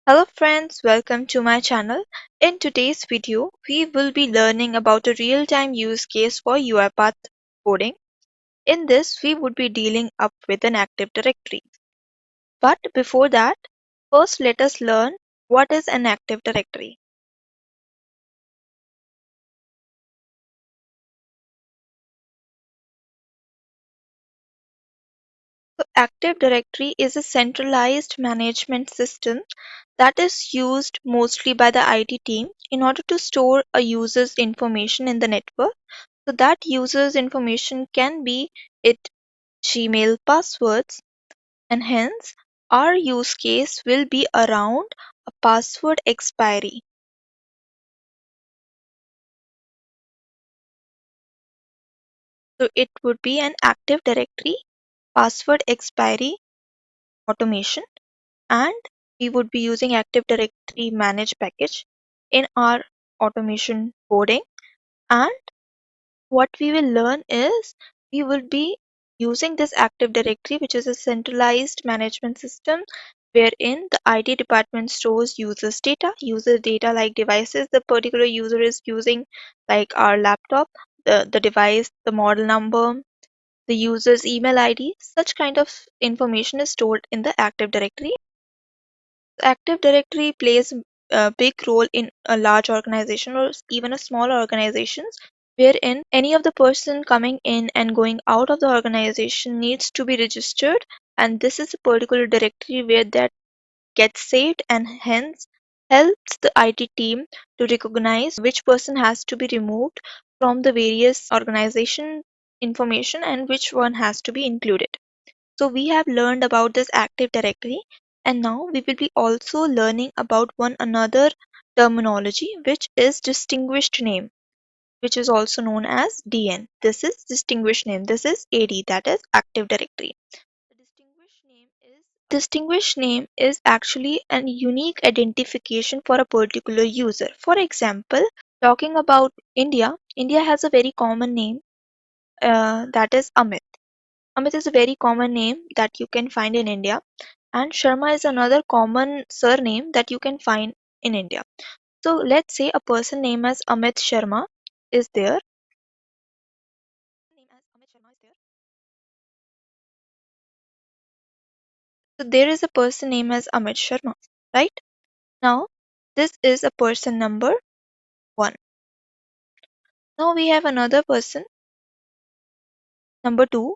Hello friends, welcome to my channel. In today's video, we will be learning about a real-time use case for UiPath coding. In this, we would be dealing up with an Active Directory. But before that, first let us learn what is an Active Directory. So Active Directory is a centralized management system that is used mostly by the IT team in order to store a user's information in the network. So that user's information can be it Gmail passwords, and hence our use case will be around a password expiry. So it would be an Active Directory password expiry automation, and we would be using Active Directory manage package in our automation coding. And what we will learn is we will be using this Active Directory, which is a centralized management system wherein the IT department stores user data like devices the particular user is using, like our laptop, the device, the model number, the user's email ID. Such kind of information is stored in the Active Directory. Active Directory plays a big role in a large organization or even a small organizations, wherein any of the person coming in and going out of the organization needs to be registered, and this is a particular directory where that gets saved and hence helps the IT team to recognize which person has to be removed from the various organization information and which one has to be included. So we have learned about this Active Directory, and now we will be also learning about one another terminology, which is distinguished name, which is also known as DN. This is distinguished name. This is AD, that is Active Directory. The distinguished name is actually a unique identification for a particular user. For example, talking about India, India has a very common name, that is Amit. Amit is a very common name that you can find in India, and Sharma is another common surname that you can find in India. So let's say a person named as Amit Sharma is there. So there is a person named as Amit Sharma, right? Now this is a person number one. Now we have another person, number two,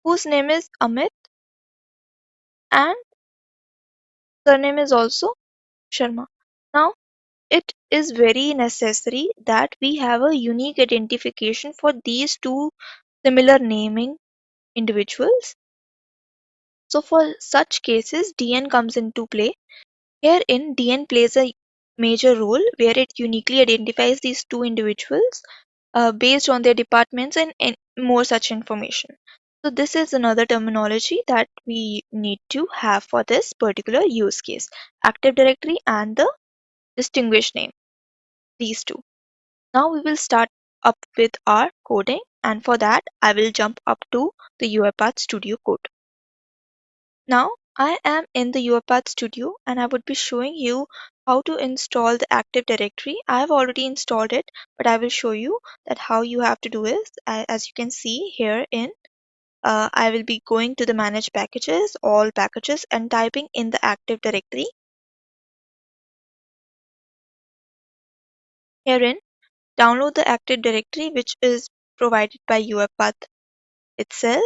whose name is Amit and surname is also Sharma. Now it is very necessary that we have a unique identification for these two similar naming individuals. So for such cases, DN comes into play. Herein, DN plays a major role where it uniquely identifies these two individuals based on their departments and more such information. So this is another terminology that we need to have for this particular use case. Active Directory and the distinguished name, these two. Now we will start up with our coding, and for that I will jump up to the UiPath Studio code. Now I am in the UiPath Studio and I would be showing you how to install the Active Directory. I have already installed it, but I will show you that how you have to do is, as you can see here in I will be going to the manage packages, all packages, and typing in the Active Directory. Herein, download the Active Directory which is provided by UiPath itself.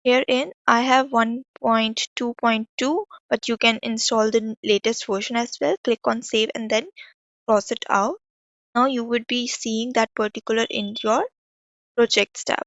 Herein, I have 1.2.2, but you can install the latest version as well. Click on save and then cross it out. Now you would be seeing that particular in your projects tab.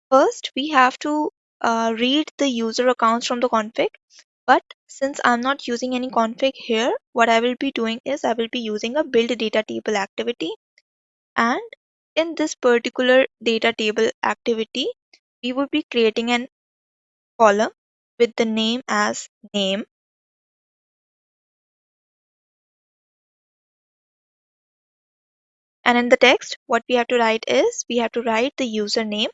First, we have to read the user accounts from the config. But since I'm not using any config here, what I will be doing is I will be using a build data table activity. And in this particular data table activity, we would be creating an column with the name as name, and in the text what we have to write is we have to write the username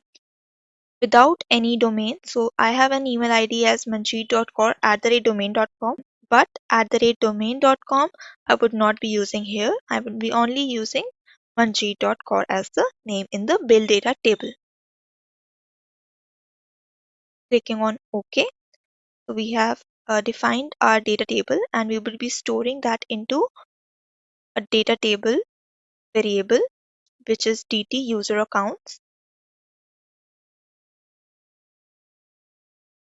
without any domain. So I have an email ID as manjeet.kaur@domain.com, but @domain.com I would not be using here. I would be only using manjeet.kaur as the name in the bill data table. Clicking on OK. So we have defined our data table, and we will be storing that into a data table variable, which is dt user accounts.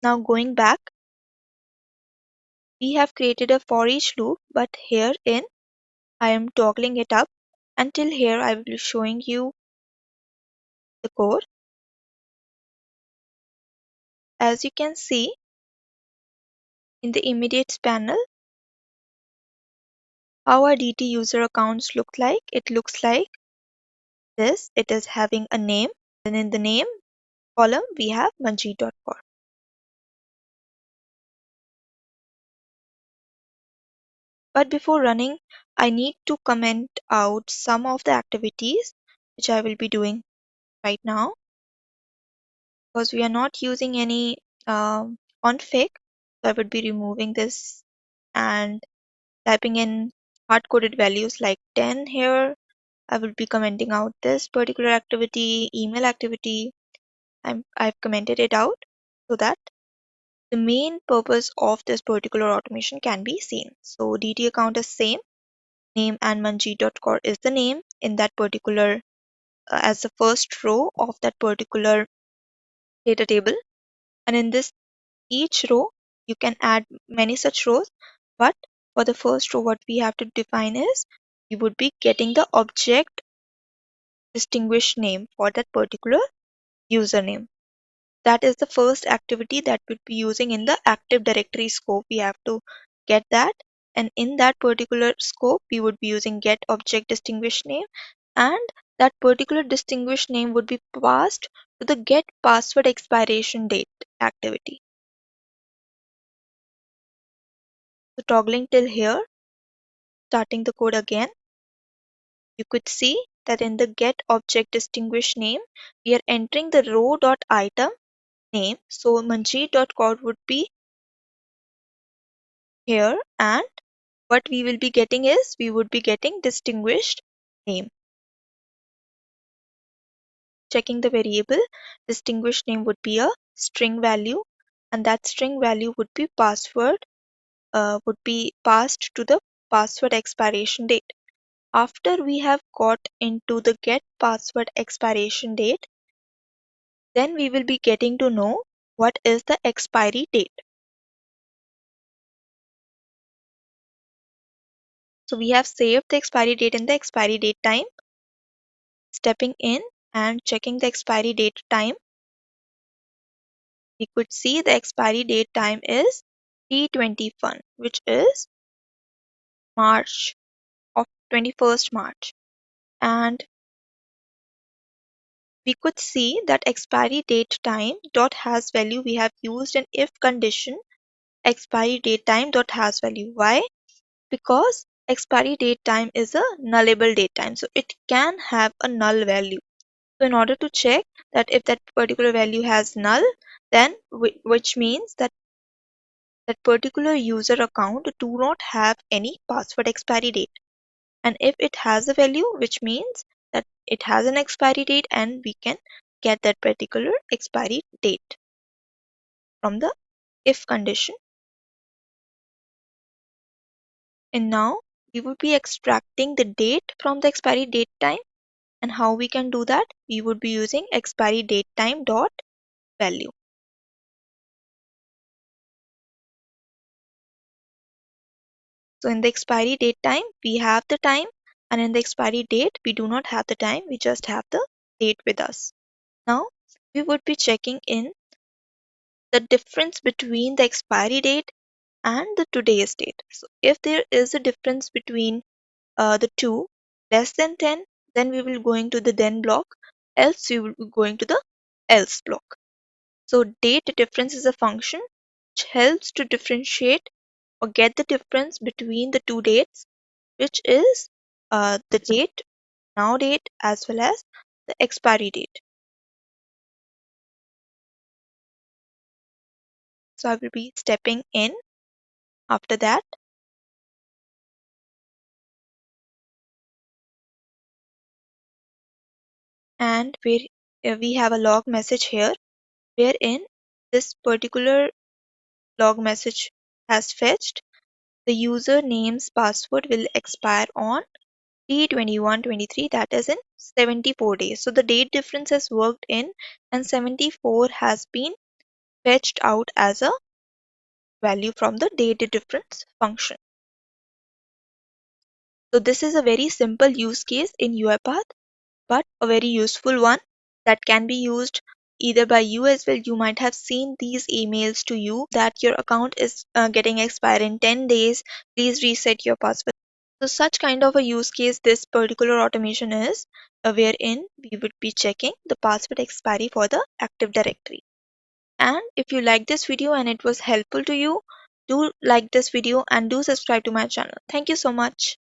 Now going back, we have created a for each loop, but here in I am toggling it up. Until here I will be showing you the code. As you can see in the immediate panel, how our dt user accounts look like. It looks like this. It is having a name, and in the name column we have manjeet.kaur. But before running, I need to comment out some of the activities which I will be doing right now, because we are not using any config. So I would be removing this and typing in hard-coded values like 10 here. I will be commenting out this particular activity, email activity. I've commented it out so that the main purpose of this particular automation can be seen. So DT account is same, name and manjeet.kaur is the name in that particular as the first row of that particular data table. And in this each row, you can add many such rows. But for the first row, what we have to define is you would be getting the object distinguished name for that particular username. That is the first activity that we'll be using in the Active Directory scope. We have to get that, and in that particular scope we would be using get object distinguished name, and that particular distinguished name would be passed to the get password expiration date activity. So toggling till here, starting the code again, you could see that in the get object distinguished name we are entering the row.item name. So manjeet.kaur would be here, and what we will be getting is we would be getting distinguished name. Checking the variable, distinguished name would be a string value, and that string value would be passed to the password expiration date. After we have got into the get password expiration date, then we will be getting to know what is the expiry date. So we have saved the expiry date in the expiry date time. Stepping in and checking the expiry date time, we could see the expiry date time is T21, which is March of 21st March. And we could see that expiry date time dot has value we have used an if condition expiry date time dot has value. Why? Because expiry date time is a nullable date time, so it can have a null value. So in order to check that if that particular value has null, then which means that that particular user account do not have any password expiry date. And if it has a value, which means that it has an expiry date, and we can get that particular expiry date from the if condition. And now we would be extracting the date from the expiry date time. And how we can do that? We would be using expiry date time dot value. So in the expiry date time, we have the time, and in the expiry date, we do not have the time, we just have the date with us. Now, we would be checking in the difference between the expiry date and the today's date. So if there is a difference between the two less than 10, then we will going to the then block, else we will be going to the else block. So date difference is a function which helps to differentiate or get the difference between the two dates, which is the date, now date, as well as the expiry date. So I will be stepping in after that. And where we have a log message here, wherein this particular log message has fetched the user name's password will expire on T2123, that is in 74 days. So the date difference has worked in and 74 has been fetched out as a value from the date difference function. So this is a very simple use case in UiPath, but a very useful one that can be used either by you as well. You might have seen these emails to you that your account is getting expired in 10 days. Please reset your password. So such kind of a use case this particular automation is, wherein we would be checking the password expiry for the Active Directory. And if you like this video and it was helpful to you, do like this video and do subscribe to my channel. Thank you so much.